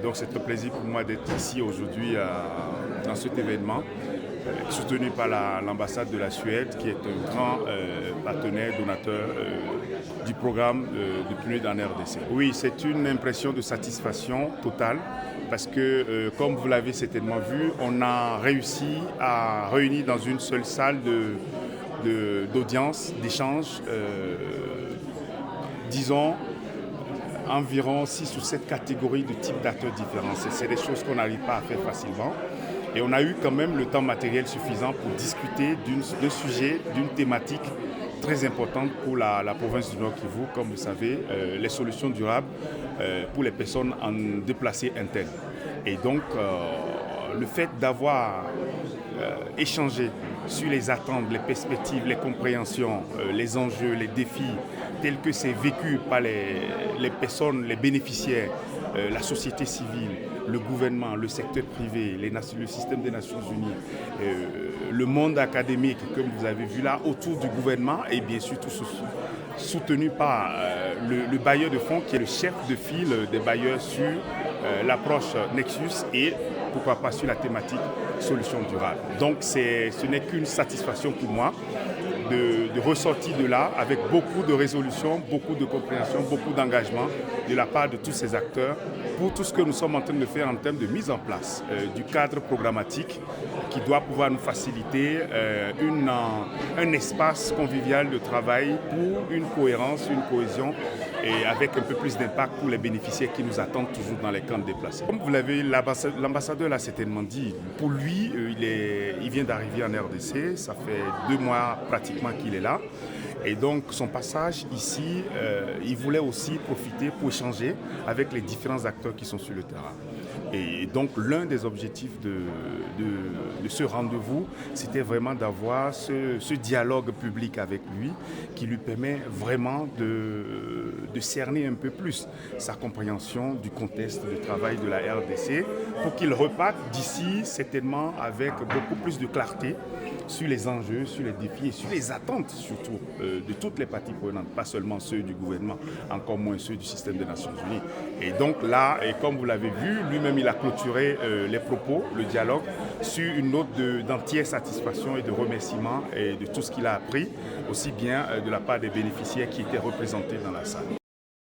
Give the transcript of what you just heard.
Donc c'est un plaisir pour moi d'être ici aujourd'hui dans cet événement soutenu par l'ambassade de la Suède qui est un grand partenaire donateur du programme de PNUD en RDC. Oui, c'est une impression de satisfaction totale parce que comme vous l'avez certainement vu, on a réussi à réunir dans une seule salle d'audience, d'échange, disons, environ 6 ou 7 catégories de types d'acteurs différents. C'est des choses qu'on n'arrive pas à faire facilement. Et on a eu quand même le temps matériel suffisant pour discuter d'un sujet, d'une thématique très importante pour la province du Nord Kivu, comme vous savez, les solutions durables pour les personnes déplacées internes. Et donc, le fait d'avoir échangé sur les attentes, les perspectives, les compréhensions, les enjeux, les défis, tels que c'est vécu par les personnes, les bénéficiaires, la société civile, le gouvernement, le secteur privé, le système des Nations Unies, le monde académique, comme vous avez vu là, autour du gouvernement et bien sûr tout ceci soutenu par le bailleur de fonds qui est le chef de file des bailleurs sur l'approche Nexus et pourquoi pas sur la thématique solutions durables. Donc ce n'est qu'une satisfaction pour moi de ressortir de là avec beaucoup de résolutions, beaucoup de compréhension, beaucoup d'engagement de la part de tous ces acteurs pour tout ce que nous sommes en train de faire en termes de mise en place du cadre programmatique qui doit pouvoir nous faciliter un espace convivial de travail pour une cohérence, une cohésion et avec un peu plus d'impact pour les bénéficiaires qui nous attendent toujours dans les camps de déplacés. Comme vous l'avez, l'ambassadeur l'a certainement dit, pour lui, il vient d'arriver en RDC, ça fait 2 mois pratiquement qu'il est là. Et donc son passage ici, il voulait aussi profiter pour échanger avec les différents acteurs qui sont sur le terrain. Et donc l'un des objectifs de ce rendez-vous, c'était vraiment d'avoir ce dialogue public avec lui qui lui permet vraiment de cerner un peu plus sa compréhension du contexte de travail de la RDC pour qu'il reparte d'ici certainement avec beaucoup plus de clarté sur les enjeux, sur les défis et sur les attentes surtout de toutes les parties prenantes, pas seulement ceux du gouvernement, encore moins ceux du système des Nations Unies. Et donc là, et comme vous l'avez vu, lui-même il a clôturé les propos, le dialogue, sur une note d'entière satisfaction et de remerciement et de tout ce qu'il a appris, aussi bien de la part des bénéficiaires qui étaient représentés dans la salle.